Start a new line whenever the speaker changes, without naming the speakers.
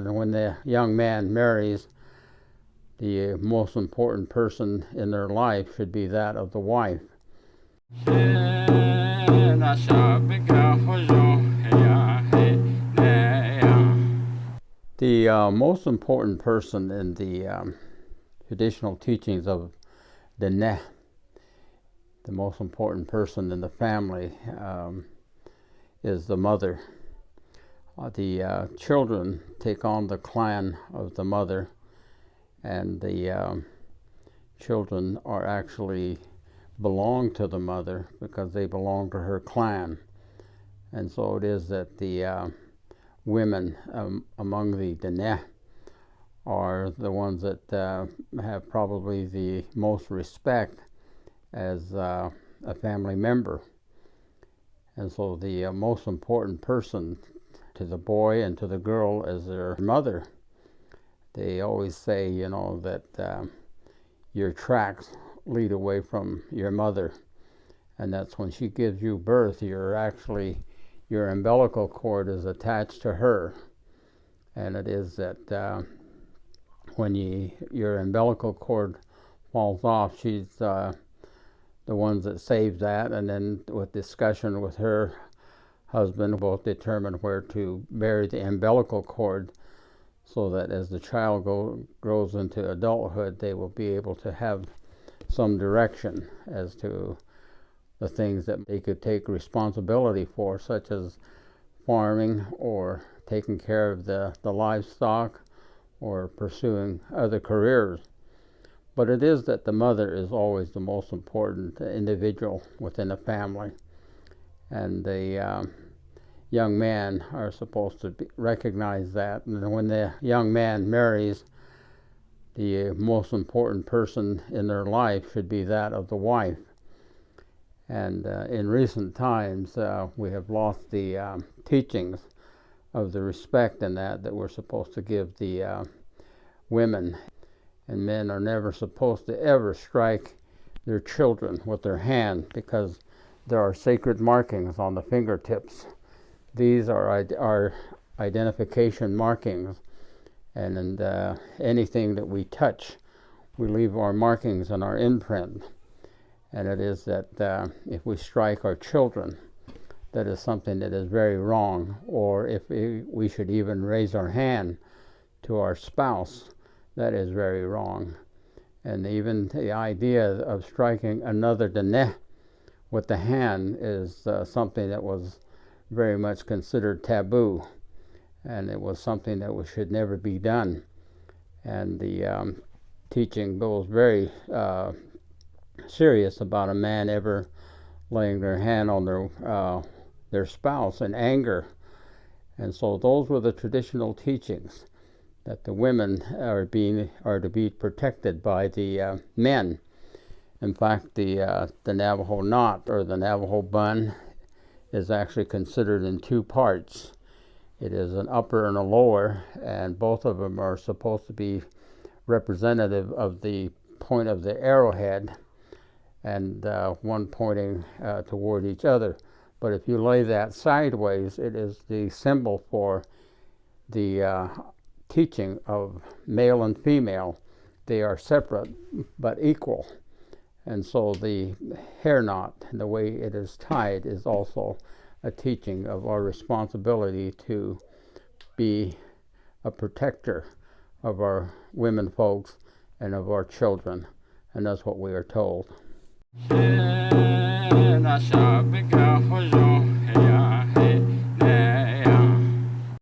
And when the young man marries, the most important person in their life should be that of the wife. The most important person in the traditional teachings of the Ne, the most important person in the family, is the mother. The children take on the clan of the mother, and the children are actually belong to the mother because they belong to her clan. And so it is that the women among the Dene are the ones that have probably the most respect as a family member. And so the most important person to the boy and to the girl is their mother. They always say, you know, that your tracks lead away from your mother, and that's when she gives you birth. Your umbilical cord is attached to her, and it is that when your umbilical cord falls off, she's the ones that saves that, and then with discussion with her husband, both determine where to bury the umbilical cord, so that as the child grows into adulthood, they will be able to have some direction as to the things that they could take responsibility for, such as farming or taking care of the livestock or pursuing other careers. But it is that the mother is always the most important individual within a family, and the young men are supposed to recognize that. And when the young man marries, the most important person in their life should be that of the wife. And in recent times, we have lost the teachings of the respect in that we're supposed to give the women. And men are never supposed to ever strike their children with their hand, because there are sacred markings on the fingertips. These are our identification markings, and anything that we touch, we leave our markings and our imprint. And it is that if we strike our children, that is something that is very wrong. Or if we should even raise our hand to our spouse, that is very wrong. And even the idea of striking another Dene with the hand is something that was very much considered taboo, and it was something that should never be done. And the teaching goes very serious about a man ever laying their hand on their spouse in anger. And so those were the traditional teachings, that the women are to be protected by the men. In fact, the Navajo knot, or the Navajo bun, is actually considered in two parts. It is an upper and a lower, and both of them are supposed to be representative of the point of the arrowhead, and one pointing toward each other. But if you lay that sideways, it is the symbol for the teaching of male and female. They are separate but equal. And so the hair knot, the way it is tied, is also a teaching of our responsibility to be a protector of our women folks and of our children. And that's what we are told.